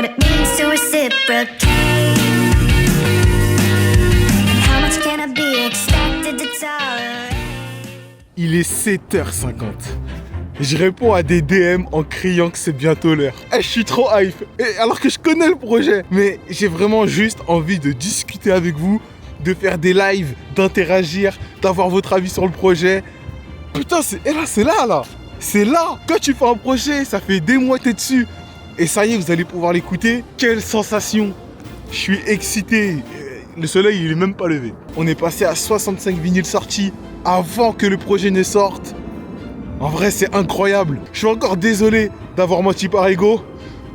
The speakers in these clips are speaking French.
what it means to reciprocate. How much can I be expected to tolerate? Il est 7h50. Je réponds à des DM en criant que c'est bientôt l'heure. Je suis trop hype. Et alors que je connais le projet. Mais j'ai vraiment juste envie de discuter avec vous, de faire des lives, d'interagir, d'avoir votre avis sur le projet. Putain, c'est là. C'est là. Quand tu fais un projet, ça fait des mois que t'es dessus. Et ça y est, vous allez pouvoir l'écouter. Quelle sensation. Je suis excité. Le soleil, il est même pas levé. On est passé à 65 vinyles sortis avant que le projet ne sorte. En vrai, c'est incroyable. Je suis encore désolé d'avoir menti par ego.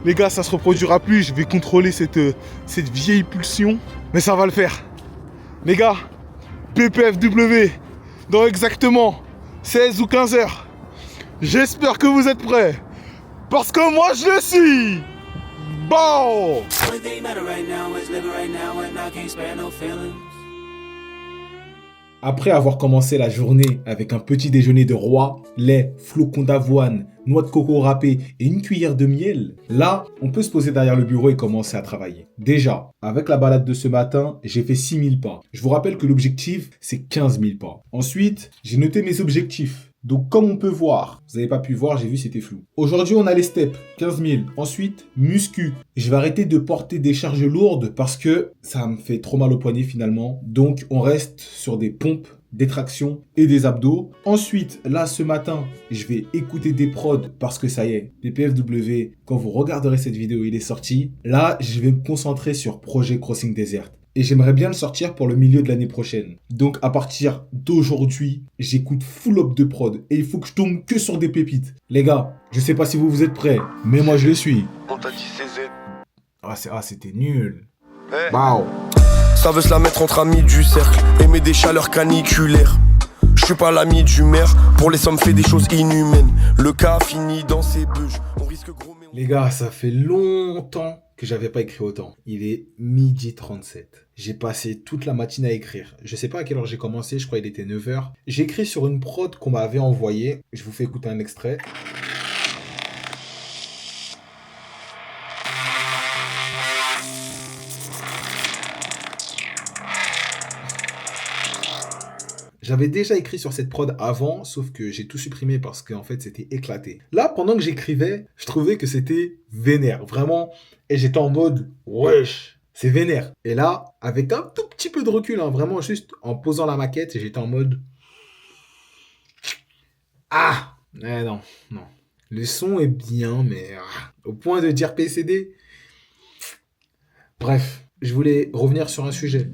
Les gars, ça se reproduira plus. Je vais contrôler cette vieille pulsion. Mais ça va le faire. Les gars, PPFW, dans exactement 16 ou 15 heures. J'espère que vous êtes prêts. Parce que moi, je le suis. Bon. Après avoir commencé la journée avec un petit déjeuner de roi, lait, flocons d'avoine, noix de coco râpée et une cuillère de miel, là, on peut se poser derrière le bureau et commencer à travailler. Déjà, avec la balade de ce matin, j'ai fait 6000 pas. Je vous rappelle que l'objectif, c'est 15 000 pas. Ensuite, j'ai noté mes objectifs. Donc, comme on peut voir, vous n'avez pas pu voir, j'ai vu, c'était flou. Aujourd'hui, on a les steps, 15 000. Ensuite, muscu. Je vais arrêter de porter des charges lourdes parce que ça me fait trop mal au poignet finalement. Donc, on reste sur des pompes, des tractions et des abdos. Ensuite, là, ce matin, je vais écouter des prods parce que ça y est, PPFW, quand vous regarderez cette vidéo, il est sorti. Là, je vais me concentrer sur Projet Crossing Desert. Et j'aimerais bien le sortir pour le milieu de l'année prochaine. Donc à partir d'aujourd'hui, j'écoute full up de prod. Et il faut que je tombe que sur des pépites. Les gars, je sais pas si vous êtes prêts, mais moi je le suis. On t'a dit CZ. C'était nul. Hey. Wow. Ça veut se la mettre entre amis du cercle. Aimer des chaleurs caniculaires. Je suis pas l'ami du maire. Pour les sommes fait des choses inhumaines. Le cas finit dans ses beuges. On risque gros mais... Les gars, ça fait longtemps que j'avais pas écrit autant. Il est 12h37. J'ai passé toute la matinée à écrire. Je sais pas à quelle heure j'ai commencé, je crois qu'il était 9h. J'ai écrit sur une prod qu'on m'avait envoyée. Je vous fais écouter un extrait. J'avais déjà écrit sur cette prod avant, sauf que j'ai tout supprimé parce qu'en fait c'était éclaté. Là, pendant que j'écrivais, je trouvais que c'était vénère, vraiment. Et j'étais en mode, wesh, c'est vénère. Et là, avec un tout petit peu de recul, hein, vraiment juste en posant la maquette, j'étais en mode, non. Le son est bien, mais au point de dire PCD. Bref, je voulais revenir sur un sujet.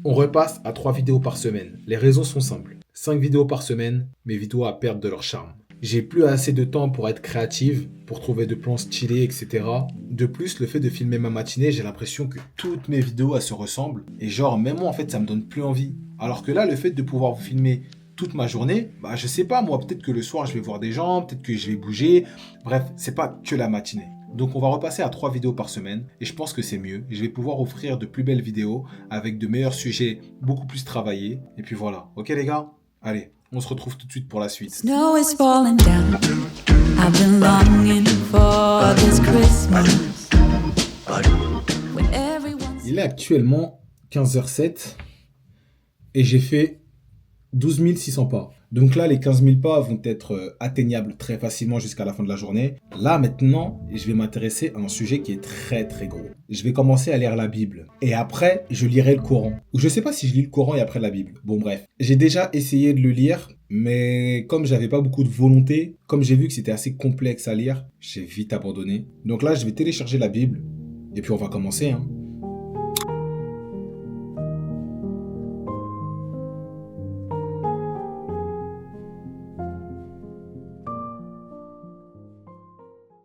On repasse à 3 vidéos par semaine. Les raisons sont simples. 5 vidéos par semaine, mes vidéos à perdre de leur charme. J'ai plus assez de temps pour être créative, pour trouver de plans stylés, etc. De plus, le fait de filmer ma matinée, j'ai l'impression que toutes mes vidéos, elles se ressemblent. Et genre, même moi, en fait, ça me donne plus envie. Alors que là, le fait de pouvoir vous filmer toute ma journée, je sais pas, moi, peut-être que le soir, je vais voir des gens, peut-être que je vais bouger. Bref, c'est pas que la matinée. Donc on va repasser à 3 vidéos par semaine et je pense que c'est mieux. Je vais pouvoir offrir de plus belles vidéos avec de meilleurs sujets beaucoup plus travaillés. Et puis voilà. Ok les gars? Allez, on se retrouve tout de suite pour la suite. Snow is falling down. I've been longing for this Christmas. When everyone's... Il est actuellement 15h07 et j'ai fait 12 600 pas. Donc là, les 15 000 pas vont être atteignables très facilement jusqu'à la fin de la journée. Là, maintenant, je vais m'intéresser à un sujet qui est très très gros. Je vais commencer à lire la Bible. Et après, je lirai le Coran. Ou je sais pas si je lis le Coran et après la Bible. Bon, bref. J'ai déjà essayé de le lire, mais comme j'avais pas beaucoup de volonté, comme j'ai vu que c'était assez complexe à lire, j'ai vite abandonné. Donc là, je vais télécharger la Bible. Et puis on va commencer, hein.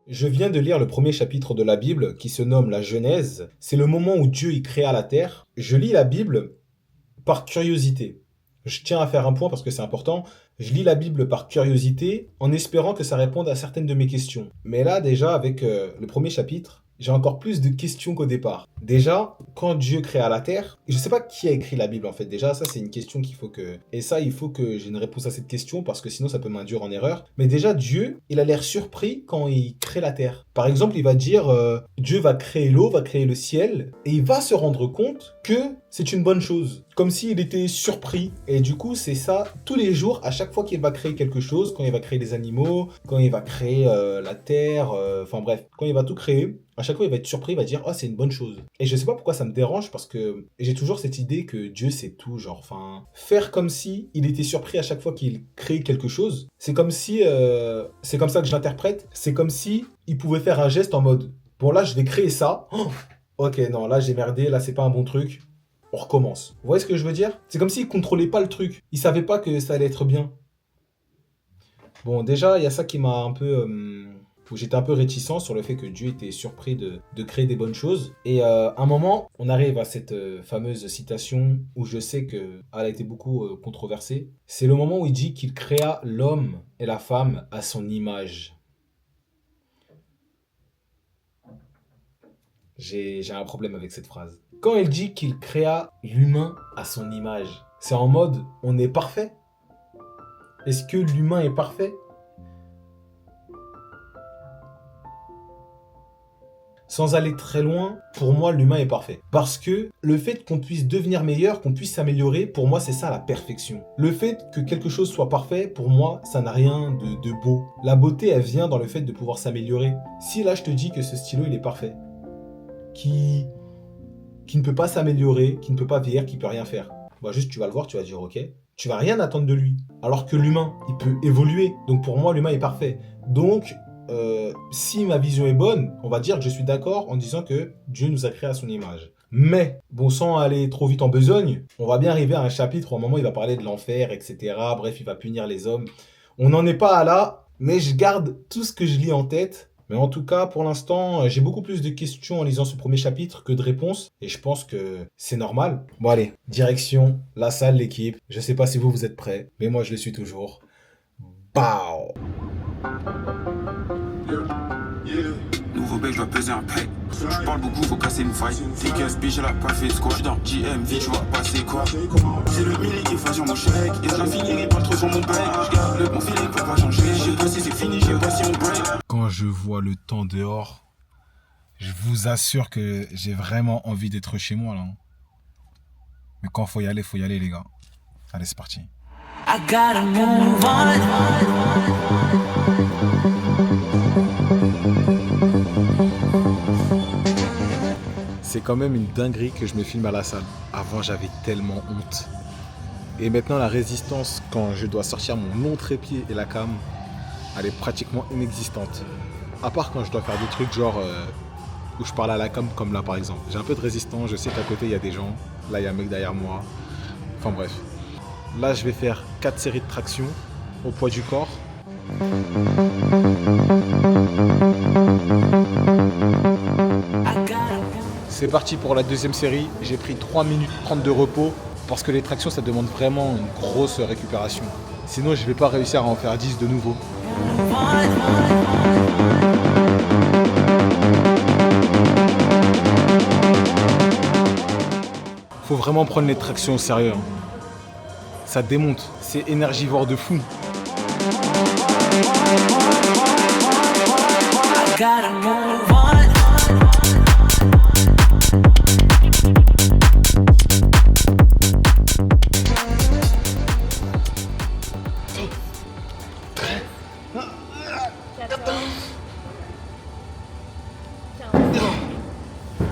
Je viens de lire le premier chapitre de la Bible qui se nomme la Genèse. C'est le moment où Dieu y créa la terre. Je lis la Bible par curiosité. Je tiens à faire un point parce que c'est important. Je lis la Bible par curiosité en espérant que ça réponde à certaines de mes questions. Mais là déjà avec le premier chapitre, j'ai encore plus de questions qu'au départ. Déjà, quand Dieu créa la terre, je sais pas qui a écrit la Bible en fait. Déjà, ça c'est une question qu'il faut que... Et ça, il faut que j'ai une réponse à cette question parce que sinon ça peut m'induire en erreur. Mais déjà, Dieu, il a l'air surpris quand il crée la terre. Par exemple, il va dire, Dieu va créer l'eau, va créer le ciel, et il va se rendre compte que c'est une bonne chose. Comme s'il était surpris. Et du coup, c'est ça, tous les jours, à chaque fois qu'il va créer quelque chose, quand il va créer les animaux, quand il va créer la terre, enfin bref, quand il va tout créer, à chaque fois il va être surpris, il va dire « Oh, c'est une bonne chose ». Et je sais pas pourquoi ça me dérange, parce que j'ai toujours cette idée que Dieu sait tout, genre, enfin... Faire comme si il était surpris à chaque fois qu'il crée quelque chose, c'est comme si... c'est comme ça que je l'interprète, c'est comme si il pouvait faire un geste en mode « Bon là, je vais créer ça. Oh, ok, non, là j'ai merdé, là c'est pas un bon truc. » On recommence. Vous voyez ce que je veux dire? C'est comme s'il contrôlait pas le truc. Il savait pas que ça allait être bien. Bon, déjà, il y a ça qui m'a un peu... où j'étais un peu réticent sur le fait que Dieu était surpris de créer des bonnes choses. Et à un moment, on arrive à cette fameuse citation où je sais qu'elle a été beaucoup controversée. C'est le moment où il dit qu'il créa l'homme et la femme à son image. J'ai un problème avec cette phrase. Quand il dit qu'il créa l'humain à son image, c'est en mode on est parfait. Est-ce que l'humain est parfait? Sans aller très loin, pour moi, l'humain est parfait. Parce que le fait qu'on puisse devenir meilleur, qu'on puisse s'améliorer, pour moi, c'est ça la perfection. Le fait que quelque chose soit parfait, pour moi, ça n'a rien de beau. La beauté, elle vient dans le fait de pouvoir s'améliorer. Si là, je te dis que ce stylo, il est parfait, qui ne peut pas s'améliorer, qui ne peut pas vieillir, qui ne peut rien faire. Bah juste, tu vas le voir, tu vas dire ok. Tu vas rien attendre de lui. Alors que l'humain, il peut évoluer. Donc pour moi, l'humain est parfait. Donc, si ma vision est bonne, on va dire que je suis d'accord en disant que Dieu nous a créés à son image. Mais, bon, sans aller trop vite en besogne, on va bien arriver à un chapitre où à un moment, il va parler de l'enfer, etc. Bref, il va punir les hommes. On n'en est pas à là, mais je garde tout ce que je lis en tête. Mais en tout cas, pour l'instant, j'ai beaucoup plus de questions en lisant ce premier chapitre que de réponses. Et je pense que c'est normal. Bon allez, direction, la salle, l'équipe. Je sais pas si vous êtes prêts, mais moi je le suis toujours. Bao! Nouveau bec, je dois peser un pack. Je parle beaucoup, faut casser une faille. T'es casse, bitch, elle a pas fait de squat. J'suis dans GMV, tu vas passer quoi? C'est le mini qui fait sur mon chèque. Et je la finirai pas trop sur mon bec. J'garde mon feeling peut pas changer. J'ai pas si c'est fini, j'ai pas si on break. Quand je vois le temps dehors, je vous assure que j'ai vraiment envie d'être chez moi là. Mais quand faut y aller les gars. Allez, c'est parti. I gotta move on. C'est quand même une dinguerie que je me filme à la salle. Avant, j'avais tellement honte. Et maintenant, la résistance, quand je dois sortir mon long trépied et la cam, elle est pratiquement inexistante. À part quand je dois faire des trucs genre où je parle à la cam, comme là par exemple. J'ai un peu de résistance, je sais qu'à côté il y a des gens. Là, il y a un mec derrière moi. Enfin bref. Là, je vais faire 4 séries de tractions au poids du corps. C'est parti pour la deuxième série. J'ai pris 3 minutes 30 de repos parce que les tractions, ça demande vraiment une grosse récupération. Sinon, je vais pas réussir à en faire 10 de nouveau. Faut vraiment prendre les tractions au sérieux. Ça démonte, c'est énergivore de fou.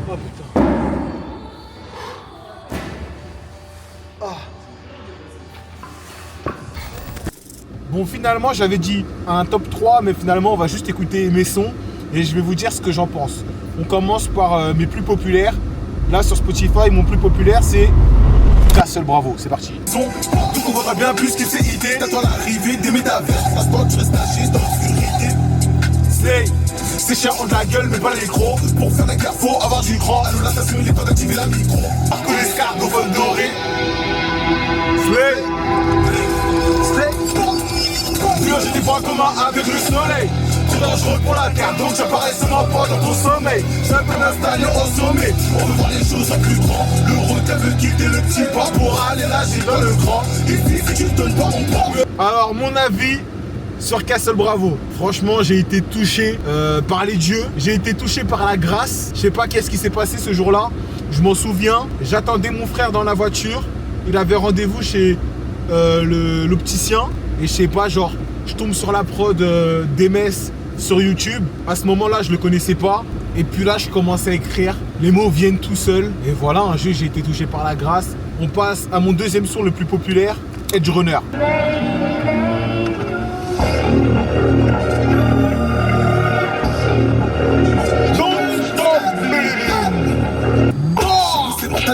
Oh putain. Bon, finalement, j'avais dit un top 3, mais finalement, on va juste écouter mes sons et je vais vous dire ce que j'en pense. On commence par mes plus populaires. Là, sur Spotify, mon plus populaire, c'est Castle Bravo. C'est parti. Tu comprendras bien plus que c'est idées. T'attends l'arrivée des métavers. À ce moment, tu restes nager dans l'obscurité. Slay, c'est chiant, on de la gueule, mais pas les gros. Pour faire des clairs, faut avoir du grand. Allô, l'assassin, il est temps d'activer la micro. Marco l'escarpe, nos vols dorés. Slay. J'étais pas en commun avec le soleil. trop dangereux pour la terre, donc j'apparais seulement pas dans ton sommeil. J'ai un peu installé au sommet, on veut voir les choses en plus grand. Le requin veut quitter le petit port pour aller nager dans le grand. Ici, si tu te donnes pas, on prend. Alors, mon avis sur Castle Bravo. Franchement, j'ai été touché par les dieux. J'ai été touché par la grâce. Je sais pas qu'est-ce qui s'est passé ce jour-là. Je m'en souviens. J'attendais mon frère dans la voiture. Il avait rendez-vous chez l'opticien. Et je sais pas, genre, je tombe sur la prod d'Emes sur YouTube. À ce moment-là, je le connaissais pas. Et puis là, je commence à écrire. Les mots viennent tout seuls. Et voilà, un jeu, j'ai été touché par la grâce. On passe à mon deuxième son le plus populaire, Edge Runner.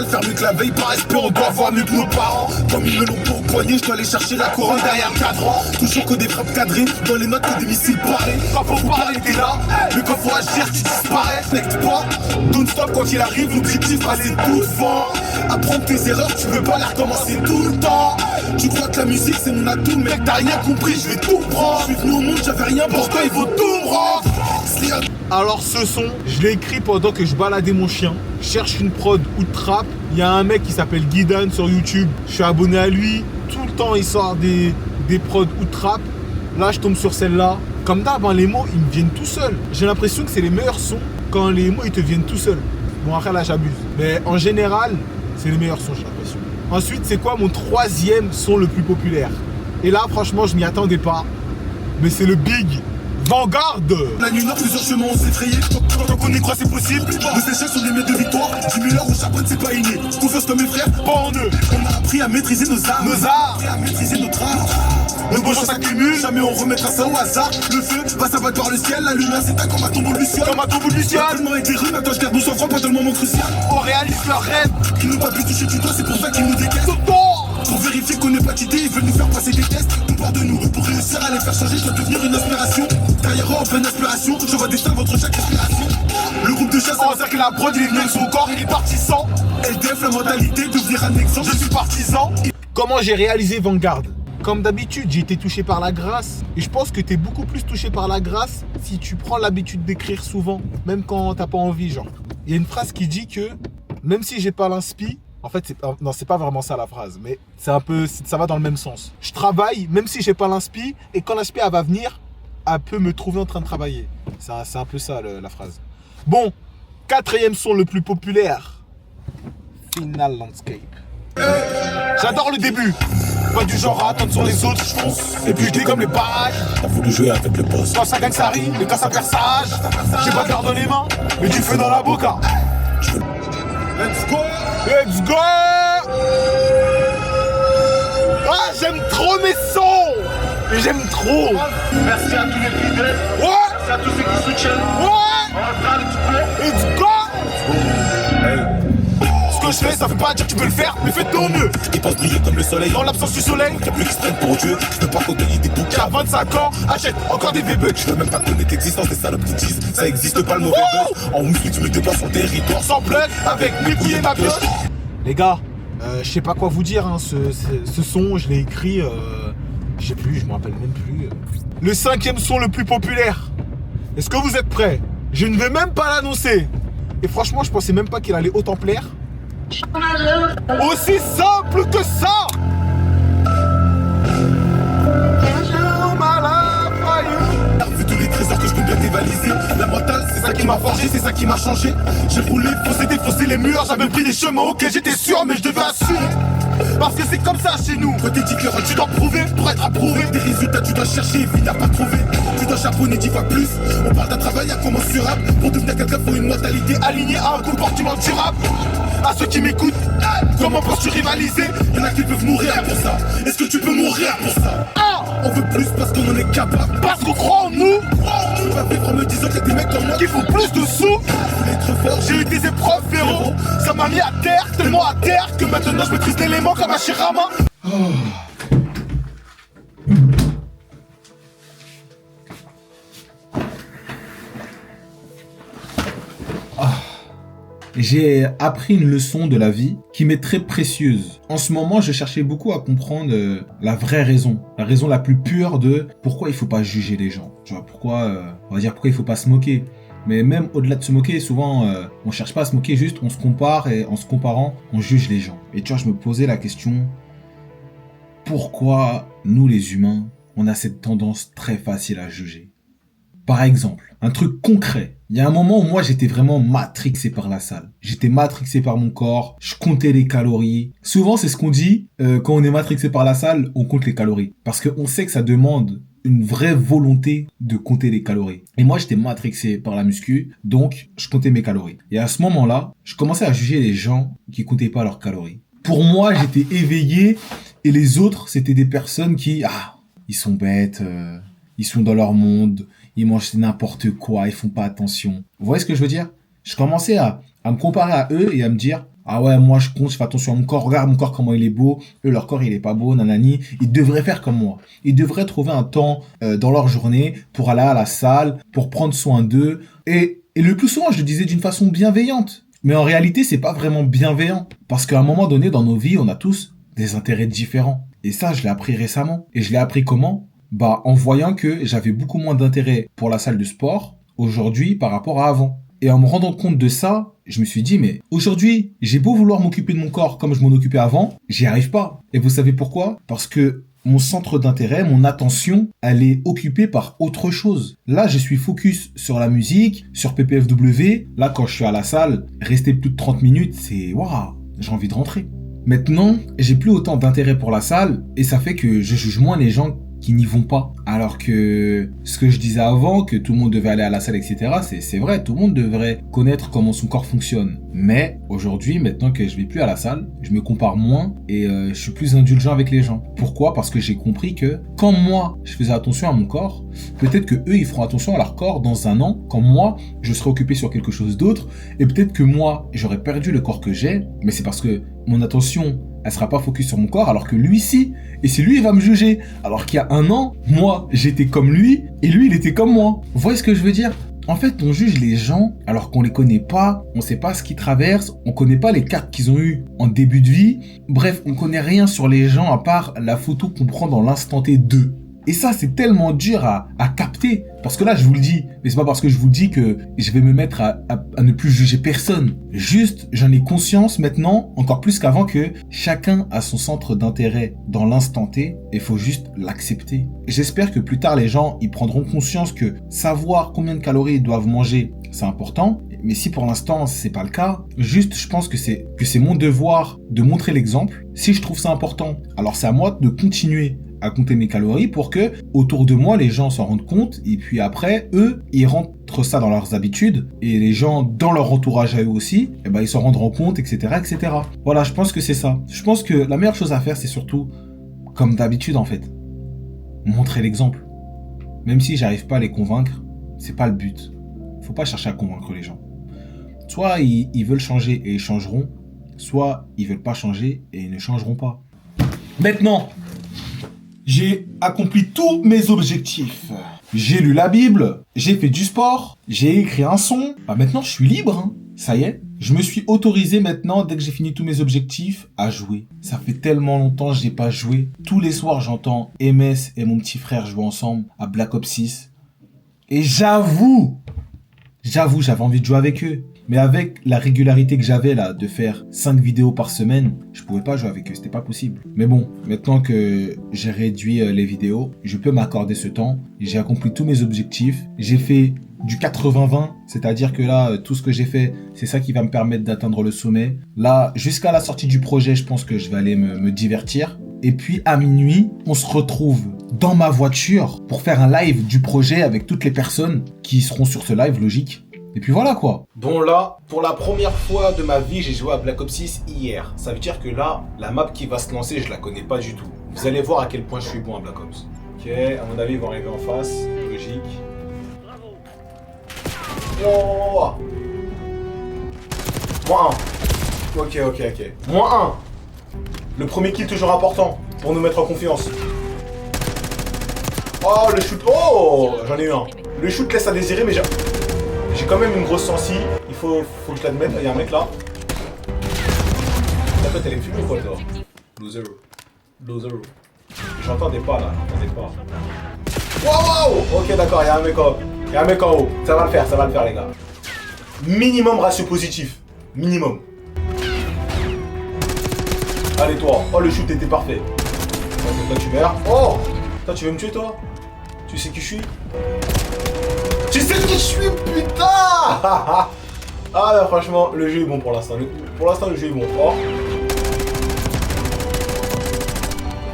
Faire mieux que la veille, par respect, on doit voir mieux que nos parents. Comme ils me l'ont pour poignet, je dois aller chercher la couronne derrière le cadran. Toujours que des frappes cadrées, dans les notes que des missiles parés. Quand faut parler, t'es là, mais quand faut agir, tu disparais. N'ecte pas, don't stop quand il arrive, l'objectif, passer tout devant. Apprendre tes erreurs, tu veux pas les recommencer tout le temps. Tu crois que la musique c'est mon atout, mec, t'as rien compris, je vais tout prendre. Je suis venu au monde, j'avais rien, pourquoi il faut tout me rendre? Alors ce son, je l'ai écrit pendant que je baladais mon chien. Je cherche une prod ou de trap. Il y a un mec qui s'appelle Guidan sur YouTube. Je suis abonné à lui. Tout le temps il sort des prods ou de trap. Là je tombe sur celle-là. Comme d'hab, les mots ils me viennent tout seuls. J'ai l'impression que c'est les meilleurs sons quand les mots ils te viennent tout seuls. Bon après là j'abuse. Mais en général, c'est les meilleurs sons, j'ai l'impression. Ensuite, c'est quoi mon troisième son le plus populaire? Et là franchement je m'y attendais pas. Mais c'est le Big Vanguard. La nuit noire, plusieurs chemins on s'est frayé. Tant qu'on y croit c'est possible. Nos échecs sont des mètres de victoire. 10 000 heures au charbonne c'est pas inné. Confiance comme mes frères, pas en eux. On a appris à maîtriser nos arts. Appris à maîtriser notre art. Le beau chant s'accumule, jamais on remettra ça au hasard. Le feu va s'abattre par le ciel, la lumière s'éteint comme un tombeau de Luciole. Comme un tombeau de Luciole. Tellement avec des rues, maintenant je garde mon sang-froid, pas de moment crucial. On réalise leur rêve. Ils n'ont pas pu toucher du doigt, c'est pour ça qu'ils nous décaissent. Pour vérifier qu'on n'est pas quitté, ils veulent nous faire passer des tests. On part de nous, pour réussir à les faire changer, je dois devenir une inspiration. Carrière en pleine inspiration, je vois des stars votre chaque inspiration. Le groupe de chasse, on va dire que la prod, il est venu avec son corps, il est parti sans. LDF, la mentalité, devenir un exemple, je suis partisan. Comment j'ai réalisé Vanguard? Comme d'habitude, j'ai été touché par la grâce. Et je pense que tu es beaucoup plus touché par la grâce si tu prends l'habitude d'écrire souvent, même quand t'as pas envie, genre. Il y a une phrase qui dit que, même si j'ai pas l'inspi, en fait, c'est pas vraiment ça la phrase, mais c'est un peu, ça va dans le même sens. Je travaille, même si j'ai pas l'inspi, et quand l'inspi elle va venir, elle peut me trouver en train de travailler. C'est un peu ça la phrase. Bon, quatrième son le plus populaire, Final Landscape. J'adore le début. Pas du genre à attendre sur les autres, je fonce. Et puis je dis comme les barrages. T'as voulu jouer avec le boss. Quand ça gagne, ça rime, mais quand ça perd, ça rage. J'ai pas de cœur dans les mains, mais du feu dans la boca. Let's go. Let's go. Ah, j'aime trop mes sons. J'aime trop. Merci à tous les fidèles. Ouais. Merci à tous ceux qui soutiennent. Ouais. Let's go. Ce que je fais, ça veut pas dire que tu peux le faire, mais fais de ton mieux. Ils pensent briller comme le soleil. Dans l'absence du soleil, Y'a plus qui se prennent pour Dieu. Je peux pas côtoyer des bouquins. à 25 ans, achète encore des V-Bucks. Je veux même pas connaître l'existence des salopes qui disent ça existe pas le mauvais buzz. En muscle tu me déplaces sur le territoire. Sans plug, avec mes couilles et ma pioche. Les gars, je sais pas quoi vous dire, hein, ce son, je l'ai écrit, je sais plus, je me rappelle même plus. Le cinquième son le plus populaire. Est-ce que vous êtes prêts? Je ne vais même pas l'annoncer. Et franchement, je pensais même pas qu'il allait autant plaire. Aussi simple que ça. Vu tous les trésors que je peux bien dévaliser. La mentale, c'est ça qui m'a forgé, c'est ça qui m'a changé. J'ai roulé, défoncé les murs. J'avais pris des chemins auxquels j'étais sûr, mais je devais assumer. Parce que c'est comme ça chez nous. Côté tiqueur, tu dois prouver pour être approuvé. Des résultats, tu dois chercher, vite à pas trouver. Tu dois charbonner 10 fois plus. On parle d'un travail incommensurable. Pour devenir quelqu'un, faut une mentalité alignée à un comportement durable. À ceux qui m'écoutent, comment penses-tu rivaliser? Y'en a qui peuvent mourir pour ça. Est-ce que tu peux mourir pour ça? On veut plus parce qu'on en est capable. Parce qu'on croit en nous. Je peux pas vivre en me disant qu'il y a des mecs comme moi Qui font plus de sous. J'ai eu des épreuves, frérot. Ça m'a mis à terre, tellement à terre, que maintenant je maîtrise l'élément comme un Shirama. j'ai appris une leçon de la vie qui m'est très précieuse. En ce moment, je cherchais beaucoup à comprendre la vraie raison, la raison la plus pure de pourquoi il faut pas juger les gens. Tu vois, pourquoi il faut pas se moquer. Mais même au-delà de se moquer, souvent, on cherche pas à se moquer, juste on se compare et en se comparant, on juge les gens. Et tu vois, je me posais la question, pourquoi nous les humains, on a cette tendance très facile à juger? Par exemple, un truc concret. Il y a un moment où moi j'étais vraiment matrixé par la salle. J'étais matrixé par mon corps, je comptais les calories. Souvent c'est ce qu'on dit, quand on est matrixé par la salle, on compte les calories. Parce qu'on sait que ça demande une vraie volonté de compter les calories. Et moi j'étais matrixé par la muscu, donc je comptais mes calories. Et à ce moment-là, je commençais à juger les gens qui comptaient pas leurs calories. Pour moi, j'étais éveillé et les autres, c'était des personnes qui, ils sont bêtes, ils sont dans leur monde, ils mangent n'importe quoi, ils font pas attention. Vous voyez ce que je veux dire? Je commençais à me comparer à eux et à me dire, ah ouais, moi je compte, je fais attention à mon corps, regarde mon corps comment il est beau, eux leur corps il est pas beau, nanani, ils devraient faire comme moi. Ils devraient trouver un temps dans leur journée pour aller à la salle, pour prendre soin d'eux. Et le plus souvent, je le disais d'une façon bienveillante. Mais en réalité, c'est pas vraiment bienveillant. Parce qu'à un moment donné, dans nos vies, on a tous des intérêts différents. Et ça, je l'ai appris récemment. Et je l'ai appris comment? En voyant que j'avais beaucoup moins d'intérêt pour la salle de sport aujourd'hui par rapport à avant. Et en me rendant compte de ça, je me suis dit, mais aujourd'hui, j'ai beau vouloir m'occuper de mon corps comme je m'en occupais avant, j'y arrive pas. Et vous savez pourquoi? Parce que mon centre d'intérêt, mon attention, elle est occupée par autre chose. Là, je suis focus sur la musique, sur PPFW. Là, quand je suis à la salle, rester plus de 30 minutes, c'est waouh, j'ai envie de rentrer. Maintenant, j'ai plus autant d'intérêt pour la salle et ça fait que je juge moins les gens qui n'y vont pas. Alors que ce que je disais avant, que tout le monde devait aller à la salle, etc., c'est vrai, tout le monde devrait connaître comment son corps fonctionne. Mais aujourd'hui, maintenant que je vais plus à la salle, je me compare moins et je suis plus indulgent avec les gens. Pourquoi? Parce que j'ai compris que quand moi, je faisais attention à mon corps, peut-être que eux, ils feront attention à leur corps dans un an, quand moi, je serai occupé sur quelque chose d'autre, et peut-être que moi, j'aurais perdu le corps que j'ai, mais c'est parce que mon attention, elle sera pas focus sur mon corps, alors que lui, si. Et si lui, il va me juger. Alors qu'il y a un an, moi, j'étais comme lui, et lui, il était comme moi. Vous voyez ce que je veux dire? En fait, on juge les gens alors qu'on les connaît pas, on sait pas ce qu'ils traversent, on connaît pas les cartes qu'ils ont eues en début de vie. Bref, on connaît rien sur les gens à part la photo qu'on prend dans l'instant T d'eux. Et ça, c'est tellement dur à capter. Parce que là, je vous le dis, mais c'est pas parce que je vous le dis que je vais me mettre à ne plus juger personne. Juste, j'en ai conscience maintenant, encore plus qu'avant, que chacun a son centre d'intérêt dans l'instant T et il faut juste l'accepter. J'espère que plus tard, les gens, ils prendront conscience que savoir combien de calories ils doivent manger, c'est important. Mais si pour l'instant, c'est pas le cas, juste, je pense que c'est mon devoir de montrer l'exemple. Si je trouve ça important, alors c'est à moi de continuer à compter mes calories pour que autour de moi les gens s'en rendent compte et puis après eux ils rentrent ça dans leurs habitudes et les gens dans leur entourage à eux aussi ils s'en rendront compte, etc. Voilà, je pense que c'est ça. Je pense que la meilleure chose à faire, c'est surtout comme d'habitude en fait, montrer l'exemple. Même si j'arrive pas à les convaincre, c'est pas le but. Faut pas chercher à convaincre les gens. Soit ils veulent changer et ils changeront, soit ils veulent pas changer et ils ne changeront pas. Maintenant, j'ai accompli tous mes objectifs. J'ai lu la Bible, j'ai fait du sport, j'ai écrit un son. Maintenant, je suis libre. Ça y est, je me suis autorisé maintenant, dès que j'ai fini tous mes objectifs, à jouer. Ça fait tellement longtemps que j'ai pas joué. Tous les soirs, j'entends MS et mon petit frère jouer ensemble à Black Ops 6. Et j'avoue, j'avais envie de jouer avec eux. Mais avec la régularité que j'avais là, de faire 5 vidéos par semaine, je pouvais pas jouer avec eux, c'était pas possible. Mais bon, maintenant que j'ai réduit les vidéos, je peux m'accorder ce temps. J'ai accompli tous mes objectifs. J'ai fait du 80-20, c'est-à-dire que là, tout ce que j'ai fait, c'est ça qui va me permettre d'atteindre le sommet. Là, jusqu'à la sortie du projet, je pense que je vais aller me divertir. Et puis à minuit, on se retrouve dans ma voiture pour faire un live du projet avec toutes les personnes qui seront sur ce live, logique. Et puis voilà quoi. Bon là, pour la première fois de ma vie, j'ai joué à Black Ops 6 hier. Ça veut dire que là, la map qui va se lancer, je la connais pas du tout. Vous allez voir à quel point je suis bon à Black Ops. Ok, à mon avis, ils vont arriver en face. Logique. Oh, moins 1. Ok. Moins 1. Le premier kill toujours important pour nous mettre en confiance. Oh, le shoot. Oh, j'en ai eu un. Le shoot laisse à désirer, mais J'ai quand même une grosse sensi. Il faut que je l'admette. Il y a un mec là. En fait, elle est fumée ou quoi, toi? Loser. Loser. J'entends des pas là. J'entends des pas. Wow! Ok, d'accord, il y a un mec en haut. Il y a un mec en haut. Ça va le faire, les gars. Minimum ratio positif. Minimum. Allez, toi. Oh, le shoot était parfait. Ok, toi, tu meurs. Oh! Toi, tu veux me tuer, toi? Tu sais qui je suis? Tu sais qui je suis, putain! Ah, là, franchement, le jeu est bon pour l'instant. Pour l'instant, le jeu est bon. Oh.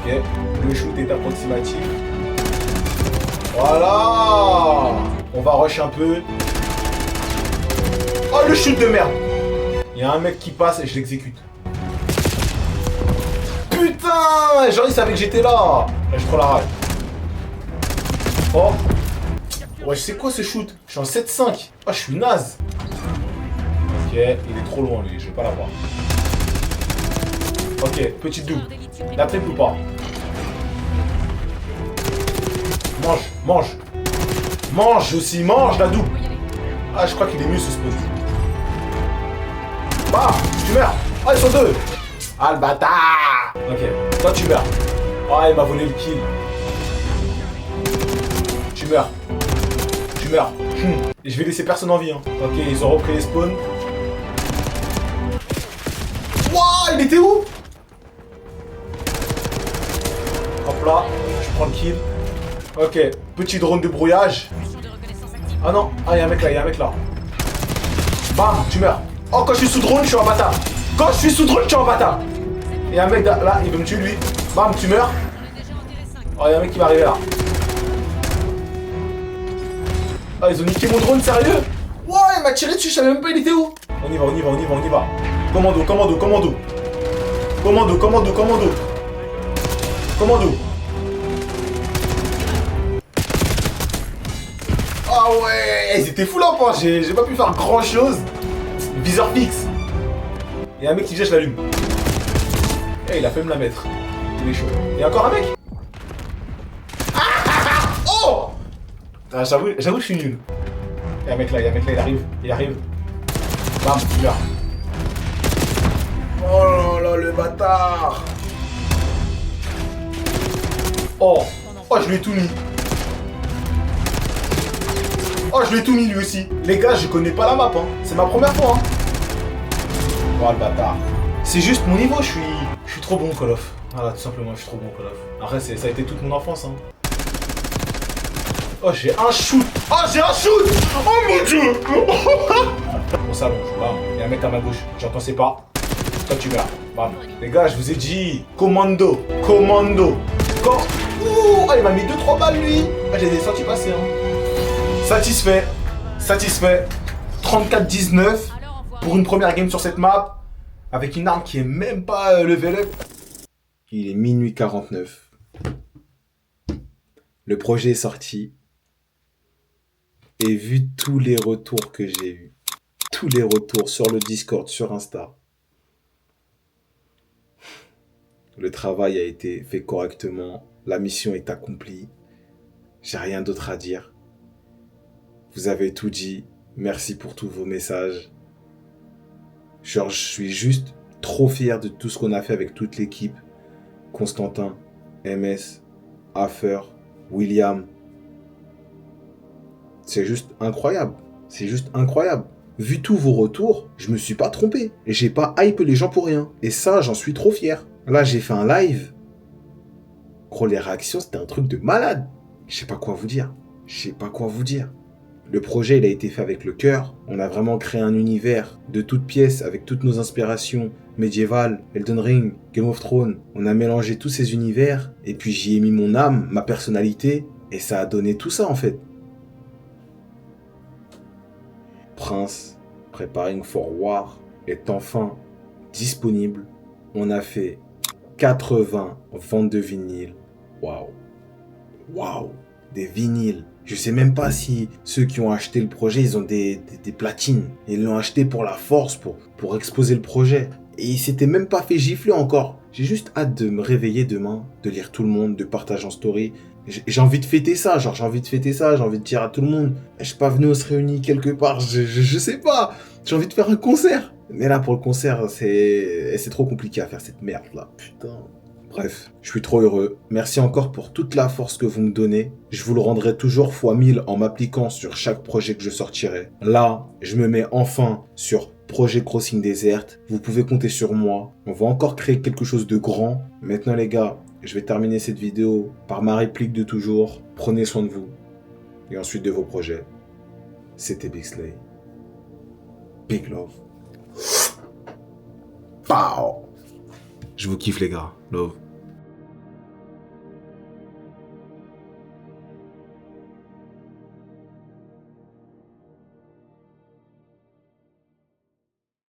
Ok, le shoot est approximatif. Voilà! On va rush un peu. Oh, le shoot de merde! Il y a un mec qui passe et je l'exécute. Putain! Genre, il savait que j'étais là! J'ai trop la rage. Oh! Ouais, c'est quoi ce shoot? Je suis en 7-5. Oh, je suis naze. Ok, il est trop loin, lui. Je vais pas l'avoir. Ok, petite double. La triple ou pas? Mange, mange. Mange aussi, mange la double. Ah, je crois qu'il est mieux ce spawn. Bah, tu meurs. Ah, ils sont deux. Ah, le bâtard. Ok, toi tu meurs. Ah, il m'a volé le kill. Tu meurs. Tu meurs. Et je vais laisser personne en vie. Hein. Ok, ils ont repris les spawns. Wouah, il était où? Hop là, je prends le kill. Ok, petit drone de brouillage. Ah non, ah, il y a un mec là, Bam, tu meurs. Oh, quand je suis sous drone, je suis un bâtard. Quand je suis sous drone, je suis un bâtard. Il y a un mec là, il veut me tuer lui. Bam, tu meurs. Oh, il y a un mec qui va arriver là. Ah, ils ont niqué mon drone, sérieux? Ouais, il m'a tiré dessus, je savais même pas il était où. On y va. Commando. Ah ouais, ils étaient fous là, pas. J'ai pas pu faire grand chose. Viseur fixe. Il y a un mec qui vient, je l'allume. Eh, il a fait me la mettre. Il est chaud. Il y a encore un mec? Oh! Ah, j'avoue que je suis nul. Il y a un mec là, il arrive. Bam, il meurt. Oh là là, le bâtard. Oh, je lui ai tout mis. Oh, je lui ai tout mis lui aussi. Les gars, je connais pas la map, hein. C'est ma première fois, hein. Oh, le bâtard. C'est juste mon niveau, je suis trop bon Call of. Voilà, tout simplement, je suis trop bon Call of. Après, ça a été toute mon enfance, hein. Oh, j'ai un shoot. Oh, j'ai un shoot. Oh mon dieu. On s'allonge, bam. Il y a un mec à ma gauche, j'entends ses pas. Toi, tu meurs, bam. Les gars, je vous ai dit, commando. Ouh, il m'a mis 2-3 balles, lui. Ah, j'ai des sorties passer, hein. Satisfait. 34-19 pour une première game sur cette map. Avec une arme qui est même pas level up. Il est minuit 49. Le projet est sorti. Et vu tous les retours que j'ai eus, tous les retours sur le Discord, sur Insta, le travail a été fait correctement. La mission est accomplie. J'ai rien d'autre à dire. Vous avez tout dit. Merci pour tous vos messages. Genre, je suis juste trop fier de tout ce qu'on a fait avec toute l'équipe. Constantin, MS, Affer, William. C'est juste incroyable. Vu tous vos retours, je me suis pas trompé. Et j'ai pas hype les gens pour rien. Et ça, j'en suis trop fier. Là, j'ai fait un live. Gros, les réactions, c'était un truc de malade. Je sais pas quoi vous dire. Le projet, il a été fait avec le cœur. On a vraiment créé un univers de toutes pièces avec toutes nos inspirations médiévales, Elden Ring, Game of Thrones. On a mélangé tous ces univers et puis j'y ai mis mon âme, ma personnalité et ça a donné tout ça en fait. Prince Preparing for War est enfin disponible. On a fait 80 ventes de vinyles. Waouh, des vinyles. Je sais même pas si ceux qui ont acheté le projet, ils ont des platines. Ils l'ont acheté pour la force, pour exposer le projet. Et ils s'étaient même pas fait gifler encore. J'ai juste hâte de me réveiller demain, de lire tout le monde, de partager en story. J'ai envie de fêter ça, genre j'ai envie de dire à tout le monde, je sais pas, venez on se réunit quelque part, je sais pas, j'ai envie de faire un concert. Mais là pour le concert, c'est trop compliqué à faire cette merde là, putain. Bref, je suis trop heureux. Merci encore pour toute la force que vous me donnez. Je vous le rendrai toujours fois 1000 en m'appliquant sur chaque projet que je sortirai. Là, je me mets enfin sur Projet Crossing Desert. Vous pouvez compter sur moi. On va encore créer quelque chose de grand. Maintenant les gars, je vais terminer cette vidéo par ma réplique de toujours. Prenez soin de vous. Et ensuite de vos projets. C'était Big Slay. Big love. Pow. Je vous kiffe les gars. Love.